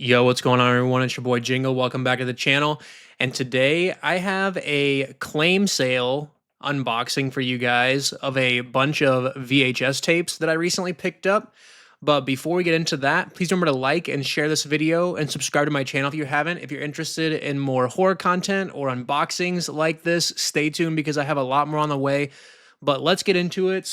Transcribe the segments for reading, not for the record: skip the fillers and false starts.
Yo, what's going on, everyone? It's your boy Jingle. Welcome back to the channel. And today I have a claim sale unboxing for you guys of a bunch of VHS tapes that I recently picked up. But before we get into that, please remember to like and share this video and subscribe to my channel if you haven't. If you're interested in more horror content or unboxings like this, stay tuned because I have a lot more on the way. But let's get into it.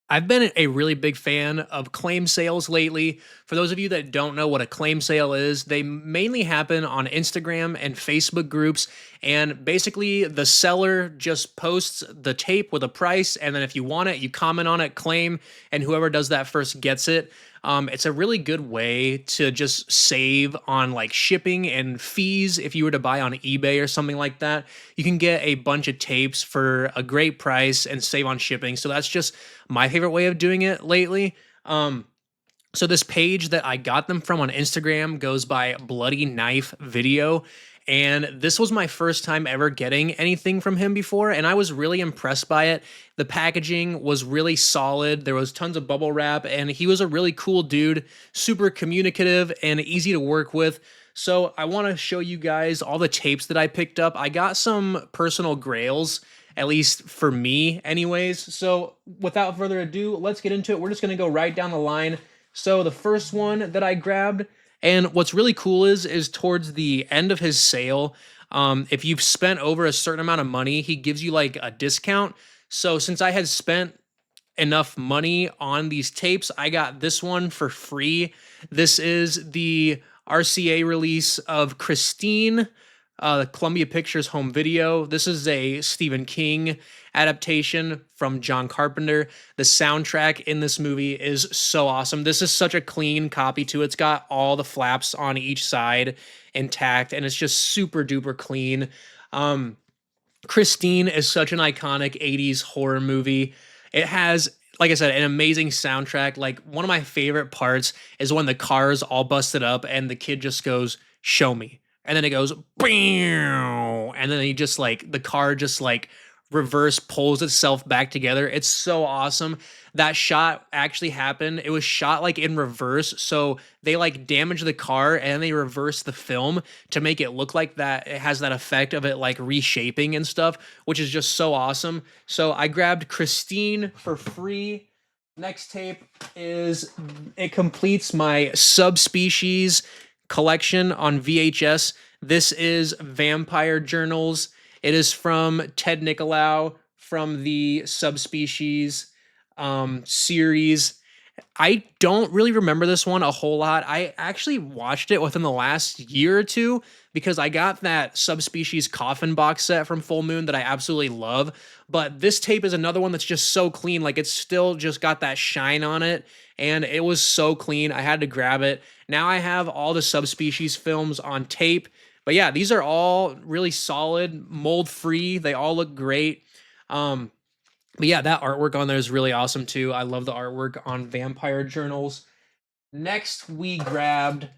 I've been a really big fan of claim sales lately. For those of you that don't know what a claim sale is, they mainly happen on Instagram and Facebook groups. And basically, the seller just posts the tape with a price. And then if you want it, you comment on it, claim, and whoever does that first gets it. It's a really good way to just save on like shipping and fees. If you were to buy on eBay or something like that, you can get a bunch of tapes for a great price and save on shipping. So that's just my favorite way of doing it lately. So this page that I got them from on Instagram goes by Bloody Knife Video. And this was my first time ever getting anything from him before, and I was really impressed by it. The packaging was really solid. There was tons of bubble wrap, and he was a really cool dude, super communicative and easy to work with. So I want to show you guys all the tapes that I picked up. I got some personal grails, at least for me anyways. So without further ado, let's get into it. We're just going to go right down the line. So the first one that I grabbed, and what's really cool is towards the end of his sale, if you've spent over a certain amount of money, he gives you like a discount. So since I had spent enough money on these tapes, I got this one for free. This is the RCA release of Christine, Columbia Pictures home video. This is a Stephen King adaptation from John Carpenter. The soundtrack in this movie is so awesome. This is such a clean copy too. It's got all the flaps on each side intact, and it's just super duper clean. Christine is such an iconic 80s horror movie. It has, like I said, an amazing soundtrack. Like, one of my favorite parts is when the car is all busted up and the kid just goes, "Show me." And then it goes, "Bam," and then he just like, the car just like reverse pulls itself back together. It's so awesome. That shot actually happened. It was shot like in reverse. So they like damaged the car and they reversed the film to make it look like that. It has that effect of it like reshaping and stuff, which is just so awesome. So I grabbed Christine for free. Next tape is, it completes my subspecies collection on VHS. This is Vampire Journals. It is from Ted Nicolau from the Subspecies series. I don't really remember this one a whole lot. I actually watched it within the last year or two because I got that Subspecies coffin box set from Full Moon that I absolutely love. But this tape is another one that's just so clean. Like, it's still just got that shine on it. And it was so clean. I had to grab it. Now I have all the Subspecies films on tape. But yeah, these are all really solid, mold free. They all look great. But yeah, that artwork on there is really awesome too. I love the artwork on Vampire Journals. Next, we grabbed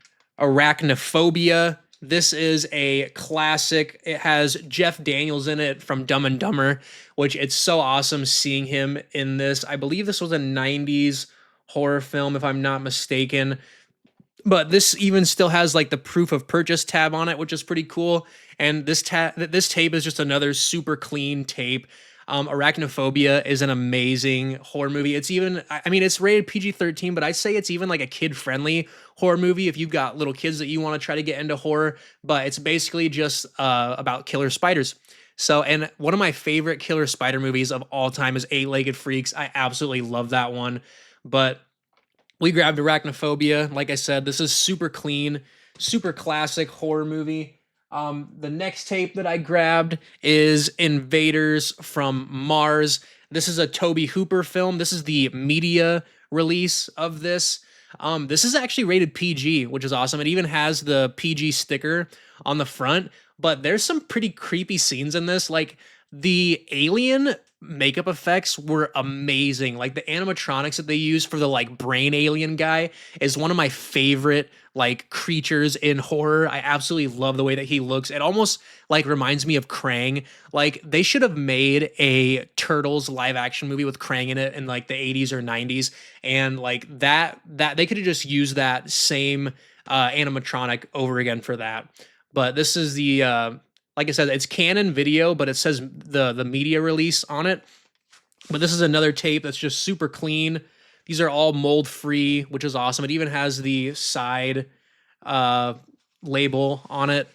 Arachnophobia. This is a classic. It has Jeff Daniels in it from Dumb and Dumber, which it's so awesome seeing him in this. I believe this was a 90s horror film, if I'm not mistaken. But this even still has like the proof of purchase tab on it, which is pretty cool. And this tape is just another super clean tape. Arachnophobia is an amazing horror movie. It's even, I mean, it's rated PG-13, but I'd say it's even like a kid-friendly horror movie if you've got little kids that you want to try to get into horror. But it's basically just about killer spiders. So, and one of my favorite killer spider movies of all time is Eight-Legged Freaks. I absolutely love that one. But we grabbed Arachnophobia. Like I said, this is super clean, super classic horror movie. The next tape that I grabbed is Invaders from Mars. This is a Toby Hooper film. This is the media release of this. This is actually rated PG, which is awesome. It even has the PG sticker on the front, but there's some pretty creepy scenes in this. Like, The alien makeup effects were amazing. Like the animatronics that they use for the like brain alien guy is one of my favorite like creatures in horror. I absolutely love the way that he looks. It almost like reminds me of Krang. Like they should have made a Turtles live action movie with Krang in it in like the 80s or 90s, and like that they could have just used that same animatronic over again for that. But this is the like I said, it's Canon video, but it says the media release on it. But this is another tape that's just super clean. These are all mold free, which is awesome. It even has the side uh, label on it.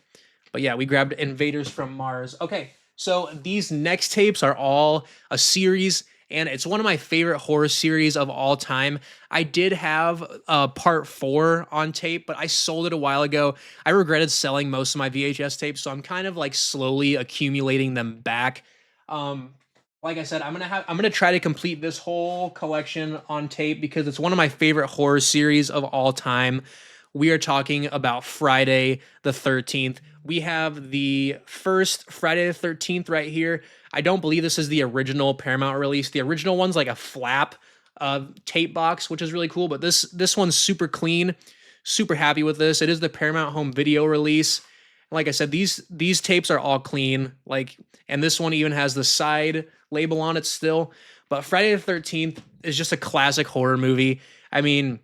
But yeah, we grabbed Invaders from Mars. Okay, so these next tapes are all a series, and it's one of my favorite horror series of all time. I did have part 4 on tape, but I sold it a while ago. I regretted selling most of my VHS tapes, so I'm kind of like slowly accumulating them back. Um, like I said, I'm gonna try to complete this whole collection on tape because it's one of my favorite horror series of all time. We are talking about Friday the 13th. We have the first Friday the 13th right here. I don't believe this is the original Paramount release. The original one's like a flap tape box, which is really cool, but this one's super clean. Super happy with this. It is the Paramount Home Video release. Like I said, these tapes are all clean. Like, and this one even has the side label on it still. But Friday the 13th is just a classic horror movie. I mean,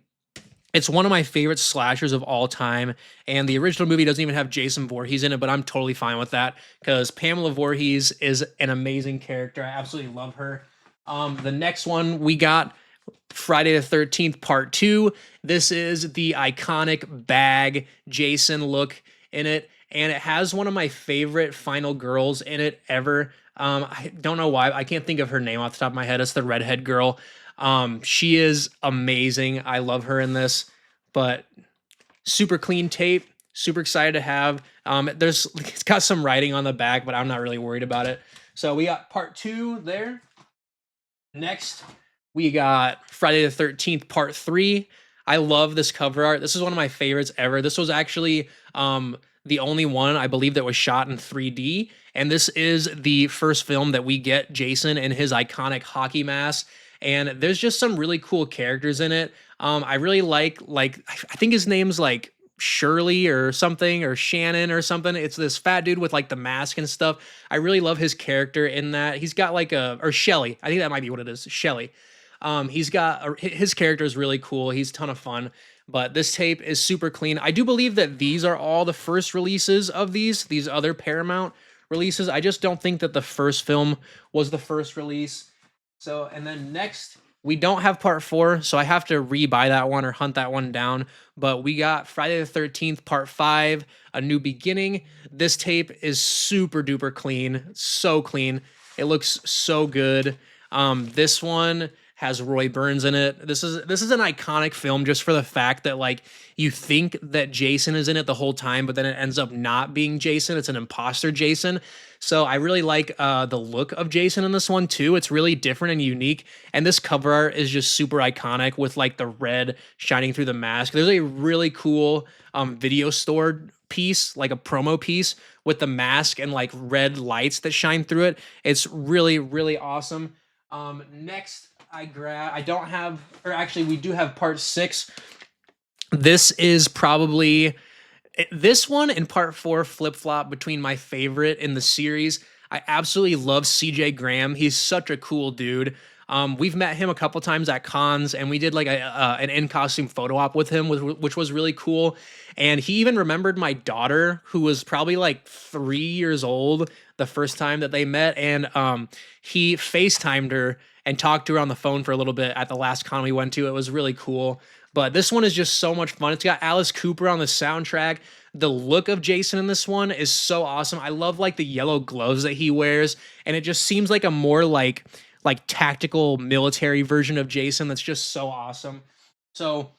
it's one of my favorite slashers of all time, and the original movie doesn't even have Jason Voorhees in it, but I'm totally fine with that because Pamela Voorhees is an amazing character. I absolutely love her. The next one we got Friday the 13th Part 2. This is the iconic bag Jason look in it, and it has one of my favorite final girls in it ever. I don't know why. I can't think of her name off the top of my head. It's the redhead girl. She is amazing. I love her in this, but super clean tape. Super excited to have. It's got some writing on the back, but I'm not really worried about it. So we got part 2 there. Next, we got Friday the 13th part 3. I love this cover art. This is one of my favorites ever. This was actually the only one I believe that was shot in 3D, and this is the first film that we get Jason in his iconic hockey mask. And there's just some really cool characters in it. I really like I think his name's like Shirley or something, or Shannon or something. It's this fat dude with like the mask and stuff. I really love his character in that. He's got like or Shelly. I think that might be what it is. Shelly. His character is really cool. He's a ton of fun. But this tape is super clean. I do believe that these are all the first releases of these other Paramount releases. I just don't think that the first film was the first release. So, and then next, we don't have part 4, so I have to rebuy that one or hunt that one down. But we got Friday the 13th, part 5, A New Beginning. This tape is super duper clean, so clean. It looks so good. This one has Roy Burns in it. This is an iconic film just for the fact that like you think that Jason is in it the whole time, but then it ends up not being Jason. It's an imposter Jason. So I really like the look of Jason in this one too. It's really different and unique. And this cover art is just super iconic with like the red shining through the mask. There's a really cool video store piece, like a promo piece with the mask and like red lights that shine through it. It's really, really awesome. Next I don't have, or actually we do have part 6. This is probably, this one and part 4 flip-flop between my favorite in the series. I absolutely love CJ Graham. He's such a cool dude. We've met him a couple times at cons, and we did like an in-costume photo op with him, which was really cool. And he even remembered my daughter, who was probably like 3 years old the first time that they met, and he FaceTimed her and talked to her on the phone for a little bit at the last con we went to. It was really cool. But this one is just so much fun. It's got Alice Cooper on the soundtrack. The look of Jason in this one is so awesome. I love like the yellow gloves that he wears, and it just seems like a more like tactical military version of Jason that's just so awesome. So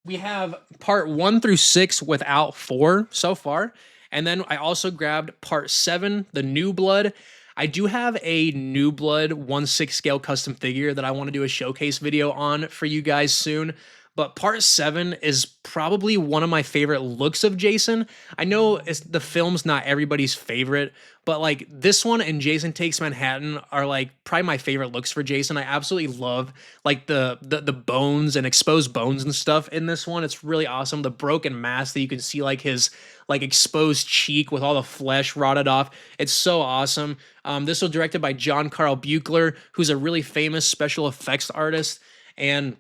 we have part 1 through 6 without 4 so far. And then I also grabbed part 7, the New Blood. I do have a New Blood 1/6 scale custom figure that I want to do a showcase video on for you guys soon. but part 7 is probably one of my favorite looks of Jason. I know the film's not everybody's favorite, but like this one and Jason Takes Manhattan are like probably my favorite looks for Jason. I absolutely love like the bones and exposed bones and stuff in this one. It's really awesome. The broken mask that you can see like his like exposed cheek with all the flesh rotted off. It's so awesome. This was directed by John Carl Buechler, who's a really famous special effects artist. And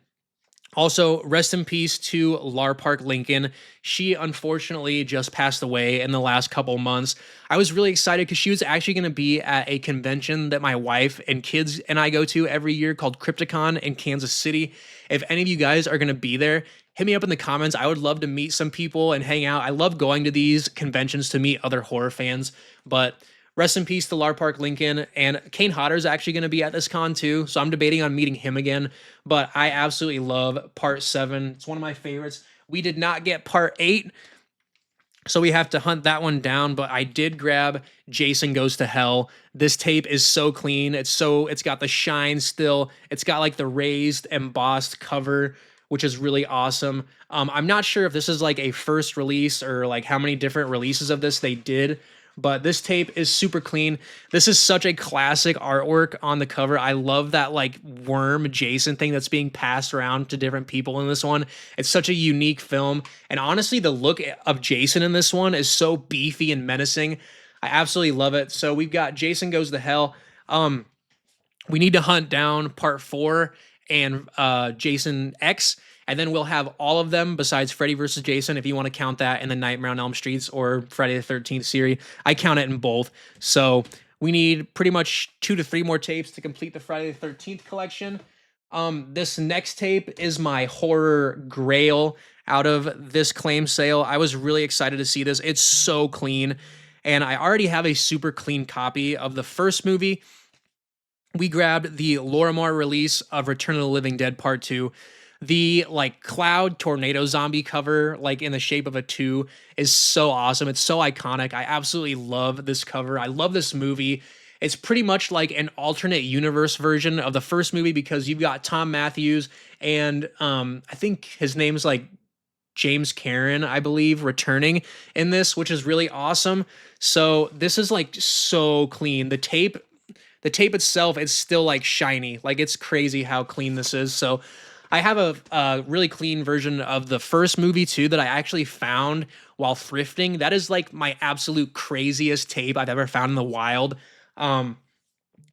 also, rest in peace to Lar Park Lincoln. She unfortunately just passed away in the last couple months. I was really excited because she was actually going to be at a convention that my wife and kids and I go to every year called Crypticon in Kansas City. If any of you guys are going to be there, hit me up in the comments. I would love to meet some people and hang out. I love going to these conventions to meet other horror fans. But rest in peace to Lar Park Lincoln. And Kane Hodder is actually going to be at this con too. So I'm debating on meeting him again. But I absolutely love part 7. It's one of my favorites. We did not get part 8. So we have to hunt that one down, but I did grab Jason Goes to Hell. This tape is so clean. It's got the shine still. It's got like the raised embossed cover, which is really awesome. I'm not sure if this is like a first release or like how many different releases of this they did, but this tape is super clean. This is such a classic artwork on the cover. I love that like worm Jason thing that's being passed around to different people in this one. It's such a unique film. And honestly, the look of Jason in this one is so beefy and menacing. I absolutely love it. So we've got Jason Goes to Hell. We need to hunt down part 4 and Jason X. And then we'll have all of them besides Freddy vs. Jason, if you want to count that in the Nightmare on Elm Streets or Friday the 13th series. I count it in both. So we need pretty much 2 to 3 more tapes to complete the Friday the 13th collection. This next tape is my horror grail out of this claim sale. I was really excited to see this. It's so clean. And I already have a super clean copy of the first movie. We grabbed the Lorimar release of Return of the Living Dead Part 2. The like cloud tornado zombie cover, like in the shape of a 2, is so awesome. It's so iconic. I absolutely love this cover. I love this movie. It's pretty much like an alternate universe version of the first movie because you've got Tom Matthews and I think his name's like James Karen, I believe, returning in this, which is really awesome. So this is like so clean. The tape itself is still like shiny. Like it's crazy how clean this is. So I have a really clean version of the first movie too that I actually found while thrifting. That is like my absolute craziest tape I've ever found in the wild. The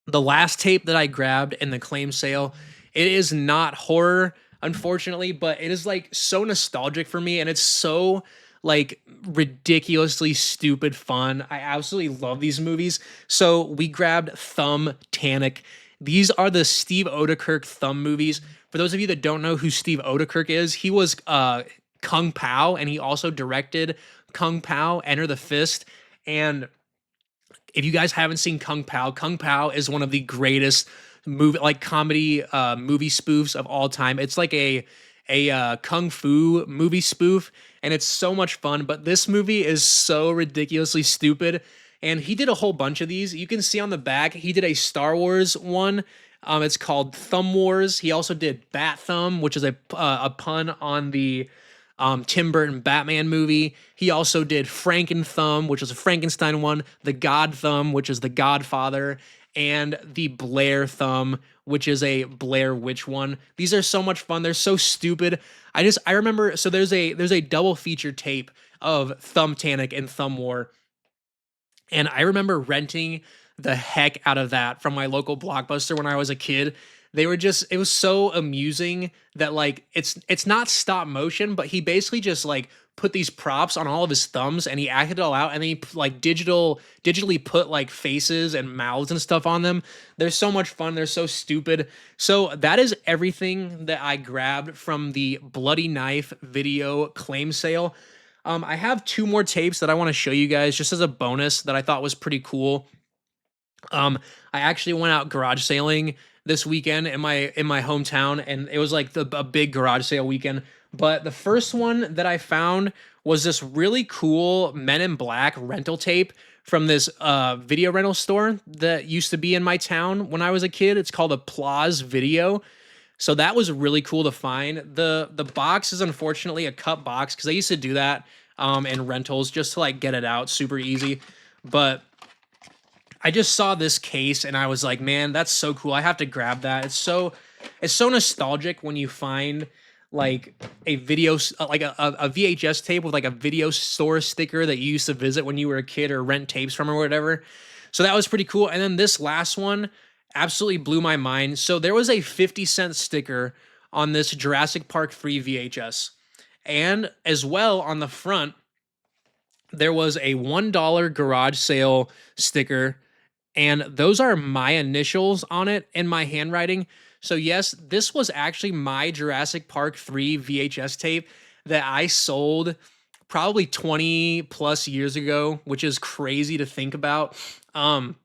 last tape that I grabbed in the claim sale, it is not horror, unfortunately, but it is like so nostalgic for me and it's so like ridiculously stupid fun. I absolutely love these movies. So we grabbed Thumb Tanic. These are the Steve Odekirk Thumb movies. For those of you that don't know who Steve Odekirk is, he was Kung Pao, and he also directed Kung Pao, Enter the Fist. And if you guys haven't seen Kung Pao is one of the greatest comedy movie spoofs of all time. It's like a kung fu movie spoof, and it's so much fun. But this movie is so ridiculously stupid. And he did a whole bunch of these. You can see on the back, he did a Star Wars one. It's called Thumb Wars. He also did Bat Thumb, which is a pun on the Tim Burton Batman movie. He also did Franken Thumb, which is a Frankenstein one, the God Thumb, which is the Godfather, and the Blair Thumb, which is a Blair Witch one. These are so much fun. They're so stupid. I remember, so there's a double feature tape of Thumb Tanic and Thumb War. And I remember renting the heck out of that from my local Blockbuster when I was a kid. It was so amusing that like it's not stop motion, but he basically just like put these props on all of his thumbs and he acted it all out and then he like digitally put like faces and mouths and stuff on them. They're so much fun. They're so stupid. So that is everything that I grabbed from the Bloody Knife video claim sale. I have 2 more tapes that I want to show you guys just as a bonus that I thought was pretty cool. I actually went out garage sailing this weekend in my hometown, and it was like a big garage sale weekend. But the first one that I found was this really cool Men in Black rental tape from this video rental store that used to be in my town when I was a kid. It's called Applause Video. So that was really cool to find. The box is unfortunately a cut box because I used to do that in rentals just to like get it out super easy. But I just saw this case and I was like, man, that's so cool. I have to grab that. It's so nostalgic when you find like a like a VHS tape with like a video store sticker that you used to visit when you were a kid or rent tapes from or whatever. So that was pretty cool. And then this last one absolutely blew my mind. So there was a 50-cent sticker on this Jurassic Park 3 VHS. And as well on the front, there was a $1 garage sale sticker, and those are my initials on it in my handwriting. So yes, this was actually my Jurassic Park 3 VHS tape that I sold probably 20 plus years ago, which is crazy to think about. Um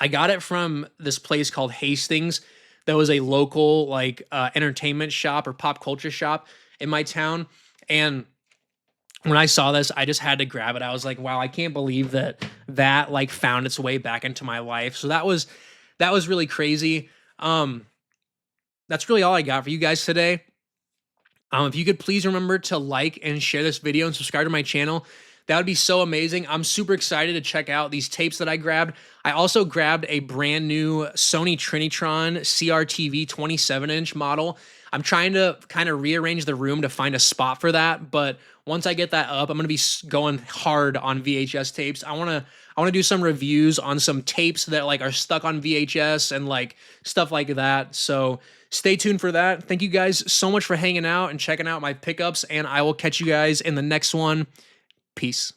I got it from this place called Hastings that was a local like entertainment shop or pop culture shop in my town, and when I saw this, I just had to grab it. I was like, wow, I can't believe that like found its way back into my life. So that was really crazy. Um, that's really all I got for you guys today. If you could please remember to like and share this video and subscribe to my channel, that would be so amazing. I'm super excited to check out these tapes that I grabbed. I also grabbed a brand new Sony Trinitron CRTV 27-inch model. I'm trying to kind of rearrange the room to find a spot for that, but once I get that up, I'm going to be going hard on VHS tapes. I want to do some reviews on some tapes that like are stuck on VHS and like stuff like that. So stay tuned for that. Thank you guys so much for hanging out and checking out my pickups, and I will catch you guys in the next one. Peace.